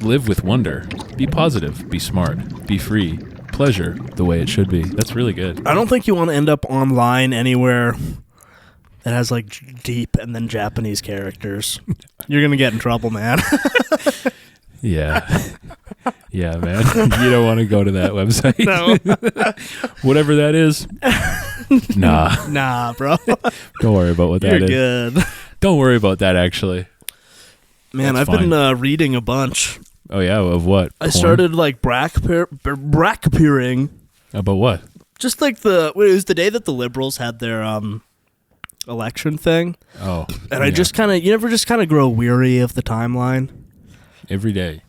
Live with wonder. Be positive. Be smart. Be free. Pleasure the way it should be. That's really good. I don't think you want to end up online anywhere that has like deep and then Japanese characters. You're going to get in trouble, man. Yeah. Yeah, man. You don't want to go to that website. No. Whatever that is. Nah. Nah, bro. Don't worry about what that You're is. good. Don't worry about that, actually. Man, That's I've been reading a bunch. Oh, yeah? Of what? I started like brackpeering. About what? Just like it was the day that the Liberals had their election thing. Oh. And I just kind of, you never just kind of grow weary of the timeline? Every day.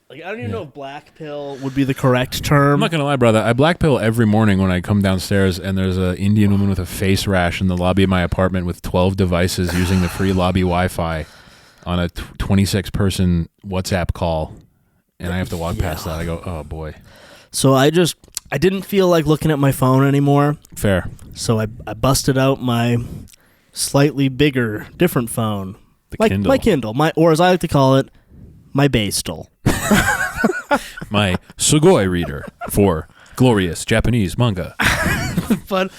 Like, I don't even know if black pill would be the correct term. I'm not going to lie, brother. I black pill every morning when I come downstairs, and there's an Indian woman with a face rash in the lobby of my apartment with 12 devices using the free lobby Wi-Fi on a 26-person WhatsApp call. And I have to walk past that. I go, oh, boy. So I didn't feel like looking at my phone anymore. Fair. So I busted out my slightly bigger, different phone. Kindle. My Kindle. Or as I like to call it, my Bastel. My Sugoi reader for glorious Japanese manga. But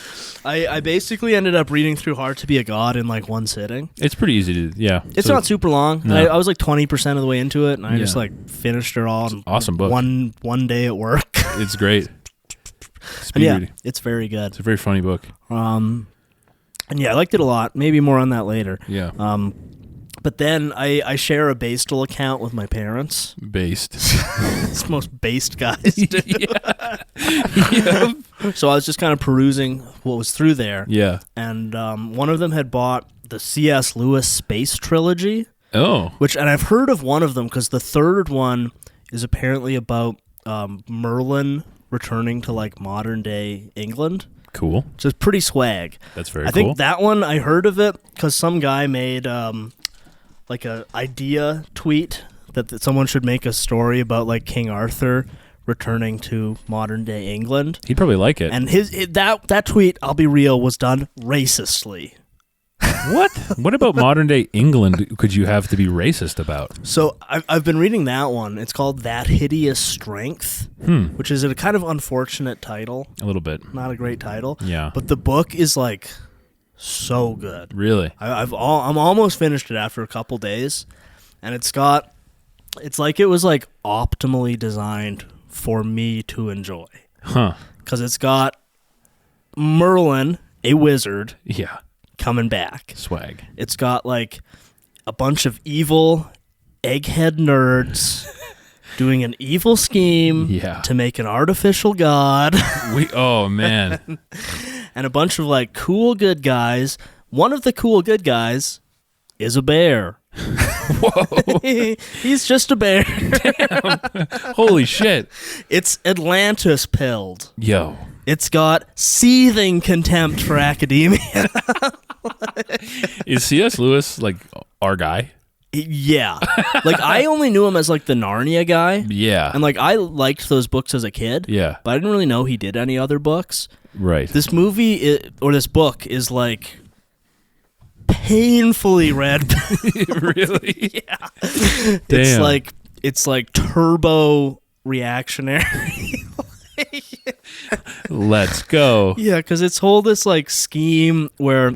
I basically ended up reading through Hard to Be a God in like one sitting. It's pretty easy to, yeah. It's not super long. No. I was like 20% of the way into it, and I just like finished it all. In awesome book. One day at work. It's great. And yeah, it's very good. It's a very funny book. And yeah, I liked it a lot. Maybe more on that later. Yeah. But then I share a Bastel account with my parents. Based. It's most based guys do. Yeah. So I was just kind of perusing what was through there. Yeah. And one of them had bought the C.S. Lewis Space Trilogy. Oh. And I've heard of one of them because the third one is apparently about Merlin returning to like modern day England. Cool. So it's pretty swag. That's very cool. I think that one, I heard of it because some guy made like a idea tweet that someone should make a story about like King Arthur returning to modern day England. He'd probably like it. And that tweet, I'll be real, was done racistly. What? What about modern day England could you have to be racist about? So I've been reading that one. It's called That Hideous Strength, which is a kind of unfortunate title. A little bit. Not a great title. Yeah. But the book is like so good. Really? I'm almost finished it after a couple days, and it's like it was like optimally designed for me to enjoy. Huh. Because it's got Merlin, a wizard, Yeah. coming back. Swag. It's got like a bunch of evil egghead nerds doing an evil scheme to make an artificial god. Oh, man. And a bunch of like cool good guys. One of the cool good guys is a bear. Whoa. He's just a bear. Damn. Holy shit. It's Atlantis pilled. Yo. It's got seething contempt for academia. Is C.S. Lewis like our guy? Yeah. Like I only knew him as like the Narnia guy. Yeah. And like I liked those books as a kid. Yeah. But I didn't really know he did any other books. Right. This movie or this book is like painfully red. Really? Yeah. Damn. It's like turbo reactionary. Let's go. Yeah, because it's this like scheme where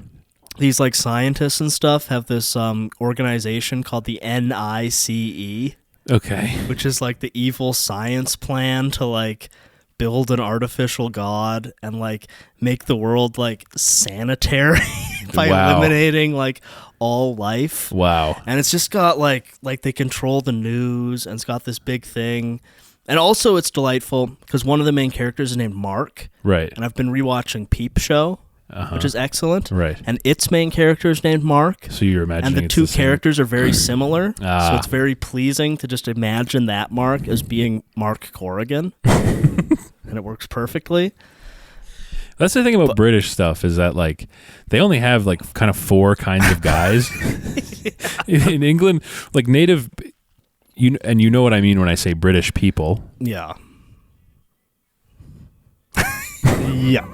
these like scientists and stuff have this organization called the NICE. Okay. Which is like the evil science plan to like build an artificial god and like make the world like sanitary by eliminating like all life. Wow. And it's just got like they control the news, and it's got this big thing. And also it's delightful because one of the main characters is named Mark. Right. And I've been rewatching Peep Show, which is excellent. Right. And its main character is named Mark. So you're imagining and the two characters are very similar. So it's very pleasing to just imagine that Mark as being Mark Corrigan. And it works perfectly. That's the thing about British stuff is that like they only have like kind of 4 kinds of guys. In England, like native, you know what I mean when I say British people. Yeah. Yeah.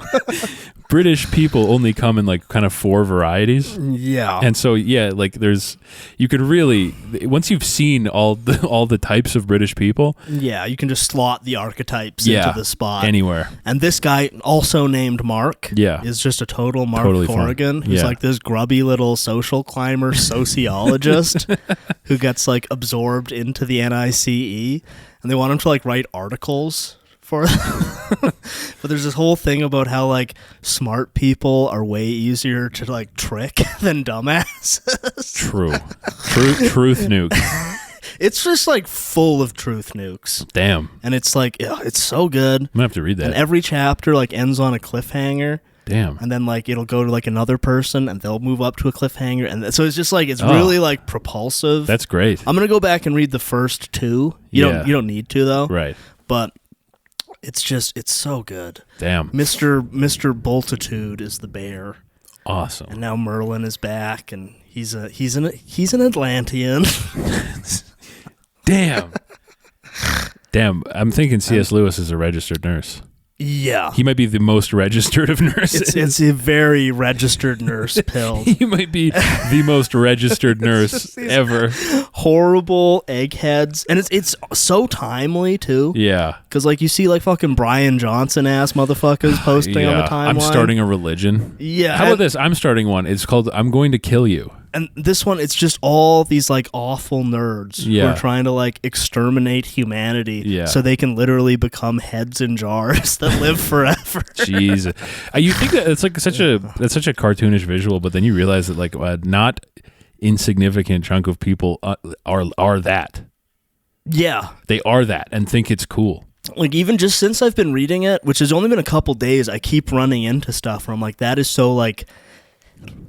British people only come in like kind of 4 varieties. Yeah. And so like you could really, once you've seen all the types of British people, you can just slot the archetypes into the spot anywhere. And this guy, also named Mark, is just a total Mark Corrigan, who's like this grubby little social climber sociologist who gets like absorbed into the NICE, and they want him to like write articles for but there's this whole thing about how like smart people are way easier to like trick than dumbasses. Truth nuke. It's just like full of truth nukes. Damn. And it's like, it's so good. I'm gonna have to read that. And every chapter like ends on a cliffhanger. Damn. And then like it'll go to like another person and they'll move up to a cliffhanger, and so it's just like it's really like propulsive. That's great. I'm gonna go back and read the first 2. You don't need to though. Right. But it's so good. Damn. Mr. Boltitude is the bear. Awesome. And now Merlin is back, and he's an Atlantean. Damn. I'm thinking C.S. Lewis is a registered nurse. Yeah. He might be the most registered of nurses. It's a very registered nurse pill. He might be the most registered nurse ever. Horrible eggheads. And it's so timely, too. Yeah. Because, like, you see, like, fucking Brian Johnson-ass motherfuckers posting on the timeline. I'm starting a religion. Yeah. How about this? I'm starting one. It's called I'm Going to Kill You. And this one, it's just all these, like, awful nerds who are trying to, like, exterminate humanity so they can literally become heads in jars that live forever. Jesus. You think that it's like such a cartoonish visual, but then you realize that, like, not insignificant chunk of people are that. Yeah. They are that and think it's cool. Like, even just since I've been reading it, which has only been a couple days, I keep running into stuff where I'm like, that is so, like,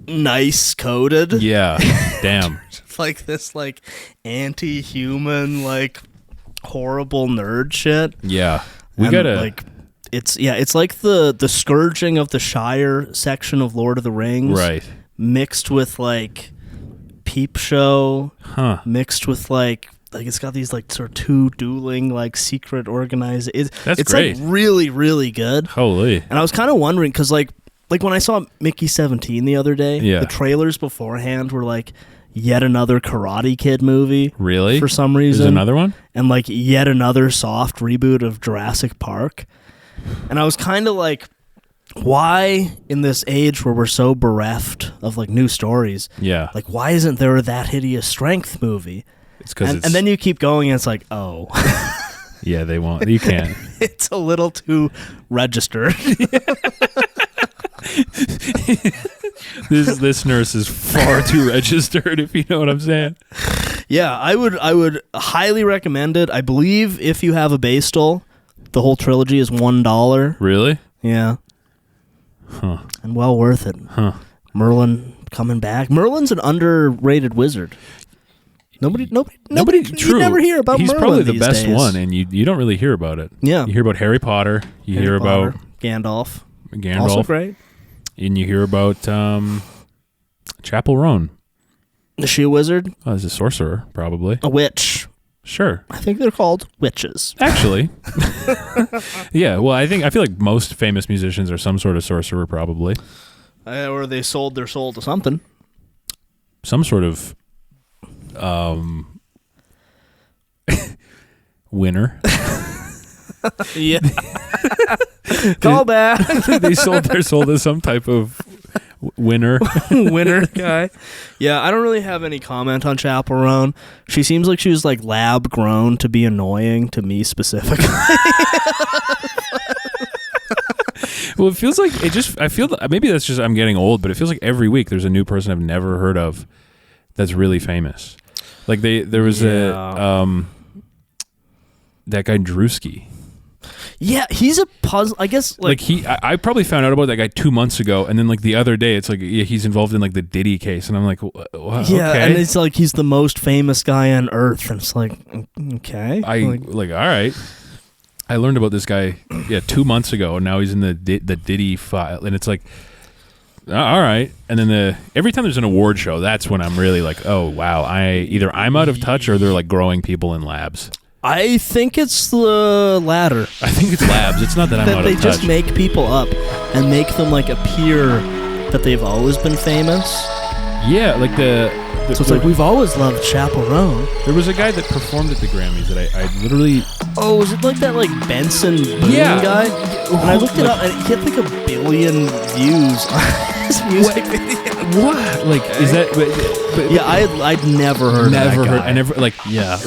nice coded. Yeah. Damn. Like this like anti-human like horrible nerd shit. Yeah. We gotta like it's like the Scourging of the Shire section of Lord of the Rings. Right. Mixed with like Peep Show. Huh. Mixed with like it's got these like sort of 2 dueling like secret organized. That's it's great. Like really, really good. Holy. And I was kind of wondering because like when I saw Mickey 17 the other day, the trailers beforehand were like yet another Karate Kid movie. Really? For some reason. There's another one? And like yet another soft reboot of Jurassic Park. And I was kind of like, why in this age where we're so bereft of like new stories, like why isn't there That Hideous Strength movie? It's because and then you keep going and it's like, oh. Yeah, they won't. You can't. It's a little too registered. This nurse is far too registered, if you know what I'm saying. Yeah, I would highly recommend it. I believe if you have a Bastel, the whole trilogy is $1. Really? Yeah. Huh. And well worth it. Huh. Merlin coming back. Merlin's an underrated wizard. Nobody. True. You never hear about He's Merlin probably the these best days. one, and you don't really hear about it. Yeah. You hear about Harry Potter. You hear about Gandalf. Also great. And you hear about Chapel Roan. Is she a wizard? Oh, he's a sorcerer, probably. A witch. Sure. I think they're called witches. Actually. Yeah, well, I feel like most famous musicians are some sort of sorcerer, probably. Or they sold their soul to something. Some sort of winner. Yeah. Call back. They sold their soul to some type of winner. Winner guy. Yeah, I don't really have any comment on Chapel Roan. She seems like she was like lab grown to be annoying to me specifically. Well, it feels like I feel maybe that's just I'm getting old, but it feels like every week there's a new person I've never heard of that's really famous. Like there was that guy Drewski. Yeah, he's a puzzle. I guess I probably found out about that guy 2 months ago, and then like the other day, it's like he's involved in like the Diddy case, and I'm like, yeah, okay. and it's like he's the most famous guy on earth, and it's like, okay, all right. I learned about this guy 2 months ago, and now he's in the Diddy file, and it's like, all right. And then every time there's an award show, that's when I'm really like, oh wow, I'm out of touch, or they're like growing people in labs. I think it's the latter. I think it's labs. It's not that I'm That out they of touch. just make people up and make them like appear that they've always been famous. Yeah, like So it's like, we've always loved Chaperone. there was a guy that performed at the Grammys that I literally. Oh, was it like that like Benson Boone Yeah. guy? And I looked it up, and he had like 1 billion views on his music video. What? Like, is that? But Yeah, I'd never heard of that guy. I never like. Yeah.